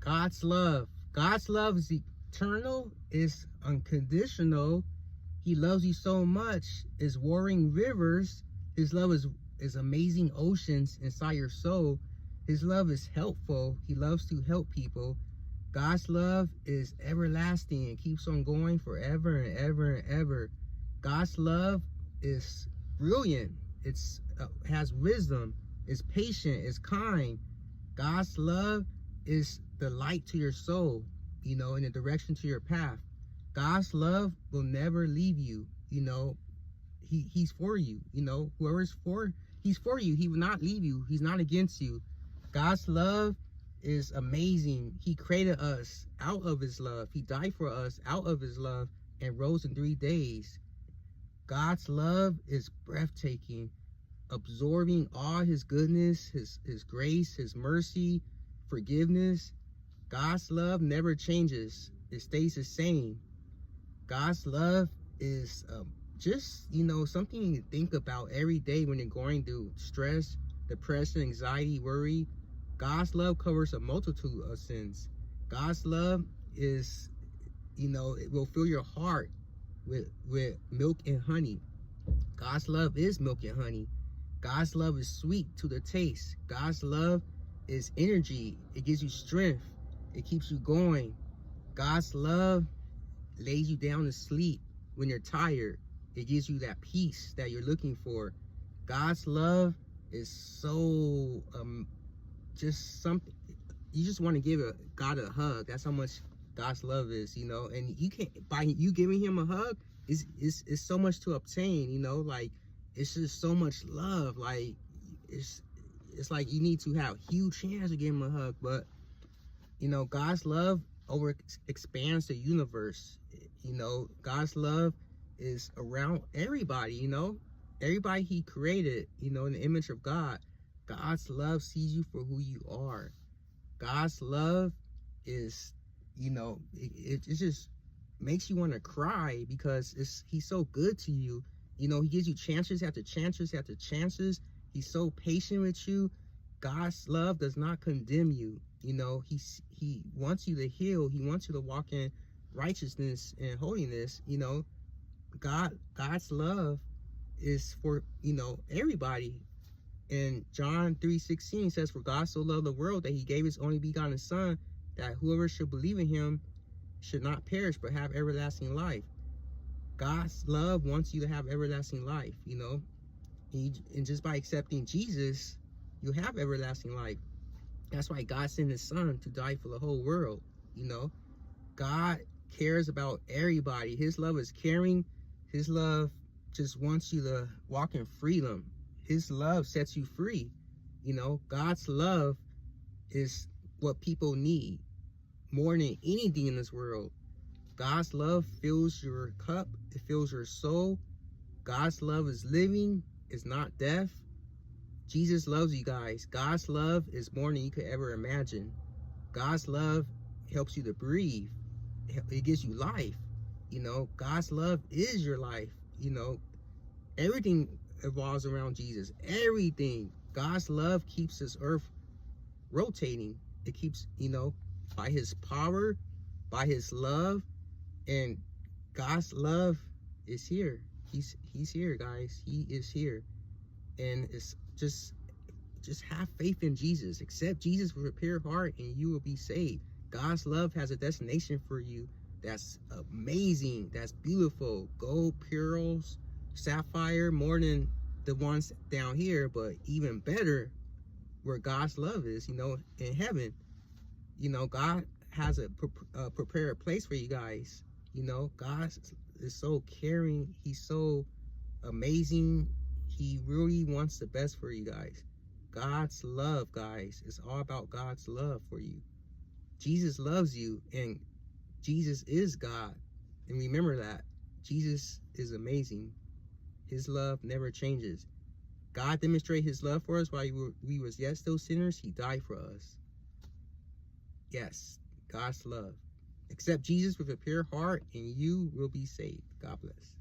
God's love. God's love is eternal, is unconditional. He loves you so much. Is warring rivers. His love is amazing oceans inside your soul. His love is helpful. He loves to help people. God's love is everlasting and keeps on going forever and ever and ever. God's love is brilliant. It's has wisdom. It's patient. It's kind. God's love is the light to your soul, you know, in the direction to your path. God's love will never leave you, you know. He's for you, you know. He's for you. He will not leave you. He's not against you. God's love is amazing. He created us out of his love. He died for us out of his love and rose in 3 days. God's love is breathtaking, absorbing all his goodness, his grace, his mercy, forgiveness. God's love never changes. It stays the same. God's love is just, you know, something you think about every day when you're going through stress, depression, anxiety, worry. God's love covers a multitude of sins. God's love is, you know, it will fill your heart with milk and honey. God's love is milk and honey. God's love is sweet to the taste. God's love is energy. It gives you strength. It keeps you going. God's love lays you down to sleep when you're tired. It gives you that peace that you're looking for. God's love is so just something you just want to give God a hug. That's how much God's love is, you know. And you can't, by you giving him a hug, it's so much to obtain, you know. Like, it's just so much love. Like, it's like you need to have huge hands to give him a hug. But, you know, God's love expands the universe. You know, God's love is around everybody, you know. Everybody he created, you know, in the image of God. God's love sees you for who you are. God's love is, you know, it just makes you want to cry because he's so good to you. You know, he gives you chances after chances after chances. He's so patient with you. God's love does not condemn you. You know, he wants you to heal. He wants you to walk in righteousness and holiness. You know, God's love is for, you know, everybody. And John 3:16 says, "For God so loved the world that he gave his only begotten son, that whoever should believe in him should not perish but have everlasting life." God's love wants you to have everlasting life, you know. And just by accepting Jesus, you have everlasting life. That's why God sent his son to die for the whole world, you know. God cares about everybody. His love is caring. His love just wants you to walk in freedom. His love sets you free. You know, God's love is what people need more than anything in this world. God's love fills your cup. It fills your soul. God's love is living. It's not death. Jesus loves you guys. God's love is more than you could ever imagine. God's love helps you to breathe. It gives you life. You know, God's love is your life. You know, everything revolves around Jesus. Everything. God's love keeps this earth rotating. It keeps, you know, by his power, by his love. And God's love is here. He's here, guys. He is here. And it's just have faith in Jesus. Accept Jesus with a pure heart and you will be saved. God's love has a destination for you that's amazing, that's beautiful. Gold, pearls, sapphire, more than the ones down here, but even better where God's love is, you know, in heaven. You know, God has a prepared place for you guys. You know, God is so caring. He's so amazing. He really wants the best for you guys. God's love, guys. It's all about God's love for you. Jesus loves you, and Jesus is God. And remember that. Jesus is amazing. His love never changes. God demonstrated his love for us while we was yet still sinners. He died for us. Yes, God's love. Accept Jesus with a pure heart and you will be saved. God bless.